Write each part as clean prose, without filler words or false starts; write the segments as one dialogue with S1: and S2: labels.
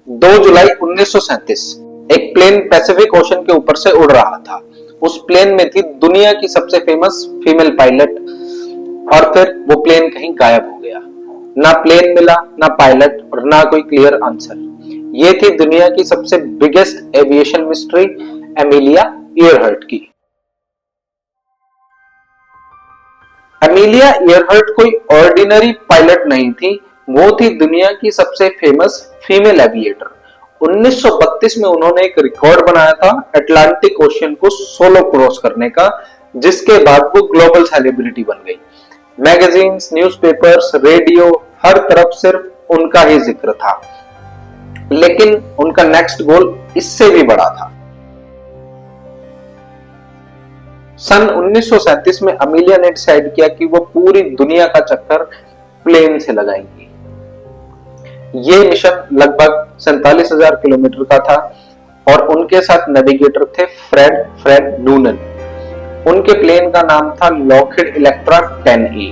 S1: 2 जुलाई 1937 एक plane Pacific ocean के ऊपर से उड़ रहा था। उस प्लेन में थी दुनिया की सबसे फेमस फीमेल पायलट, और फिर वो प्लेन कहीं गायब हो गया। ना प्लेन मिला, ना पायलट, और ना कोई क्लियर आंसर। ये थी दुनिया की सबसे बिगेस्ट एविएशन मिस्ट्री, एमिलिया ईयरहर्ट की। एमिलिया ईयरहर्ट कोई ऑर्डिनरी पायलट नहीं थी, वो थी दुनिया की सबसे फेमस फीमेल एविएटर। 1932 में उन्होंने एक रिकॉर्ड बनाया था अटलांटिक ओशियन को सोलो क्रॉस करने का, जिसके बाद वो ग्लोबल सेलिब्रिटी बन गई। मैगजीन्स, न्यूज़पेपर्स, रेडियो, हर तरफ सिर्फ उनका ही जिक्र था। लेकिन उनका नेक्स्ट गोल इससे भी बड़ा था। सन 1937 में अमीलिया ने डिसाइड किया कि वो पूरी दुनिया का चक्कर प्लेन से लगाएंगी। ये मिशन लगभग 47,000 किलोमीटर का था और उनके साथ नेविगेटर थे फ्रेड नूनन। उनके प्लेन का नाम था लॉकहीड इलेक्ट्रा 10E।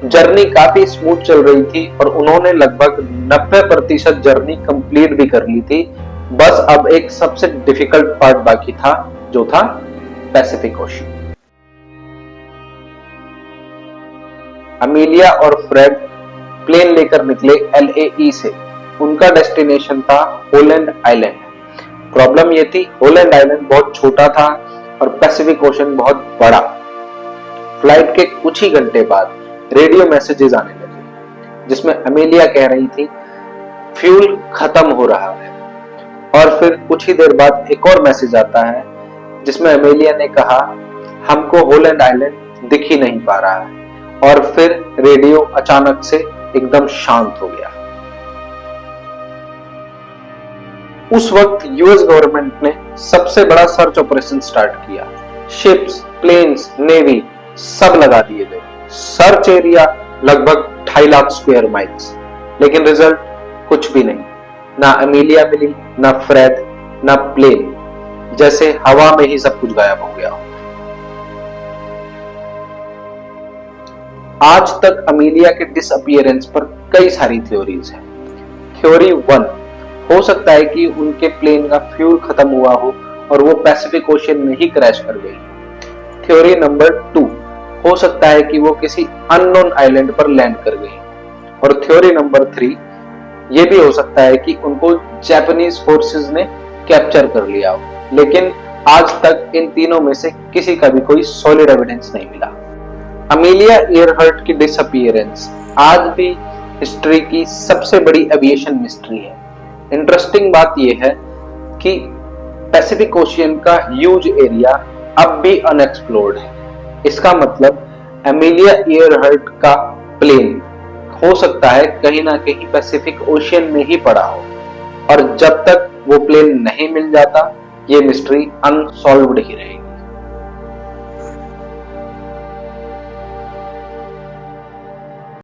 S1: जर्नी काफी स्मूथ चल रही थी और उन्होंने लगभग 90% जर्नी कंप्लीट भी कर ली थी। बस अब एक सबसे डिफिकल्ट पार्ट बाकी था, जो था पैसिफिक ओशन। अमीलिया और फ्रेड प्लेन लेकर निकले LAE से। उनका डेस्टिनेशन था होलैंड आइलैंड। प्रॉब्लम ये थी, होलैंड आइलैंड बहुत छोटा था और पैसिफिक ओशन बहुत बड़ा। फ्लाइट के कुछ ही घंटे बाद रेडियो मैसेजेस आने लगे, जिसमें अमेलिया कह रही थी फ्यूल खत्म हो रहा है। और फिर कुछ ही देर बाद एक और मैसेज आता है, जिसमें अमेलिया ने कहा हमको होलैंड आइलैंड दिख ही नहीं पा रहा है। और फिर रेडियो अचानक से एकदम शांत हो गया। उस वक्त यूएस गवर्नमेंट ने सबसे बड़ा सर्च ऑपरेशन स्टार्ट किया। शिप्स, प्लेन्स, नेवी सब लगा दिए गए। सर्च एरिया लगभग 2.5 लाख स्क्वायर माइल्स, लेकिन रिजल्ट कुछ भी नहीं। ना अमीलिया मिली, ना फ्रेड, ना प्लेन। जैसे हवा में ही सब कुछ गायब हो गया। आज तक अमीलिया के डिसअपीयरेंस पर कई सारी थ्योरीज हैं। थ्योरी 1, हो सकता है कि उनके प्लेन का फ्यूल खत्म हुआ हो और वो पैसिफिक ओशन में ही क्रैश कर गई। थ्योरी नंबर 2, हो सकता है कि वो किसी अननोन आइलैंड पर लैंड कर गई। और थ्योरी नंबर 3, ये भी हो सकता है कि उनको जापानीज फोर्सेस ने कैप्चर कर लिया हो। लेकिन आज तक इन तीनों में से किसी का भी कोई सॉलिड एविडेंस नहीं मिला। अमीलिया ईयरहर्ट की डिसअपीयरेंस आज भी हिस्ट्री की सबसे बड़ी एविएशन मिस्ट्री है। इंटरेस्टिंग बात यह है कि पैसिफिक ओशियन का ह्यूज एरिया अब भी अनएक्सप्लोर्ड है। इसका मतलब अमीलिया ईयरहर्ट का प्लेन हो सकता है कहीं ना कहीं पैसिफिक ओशियन में ही पड़ा हो। और जब तक वो प्लेन नहीं मिल जाता, ये मिस्ट्री अनसॉल्व्ड ही रहेगी।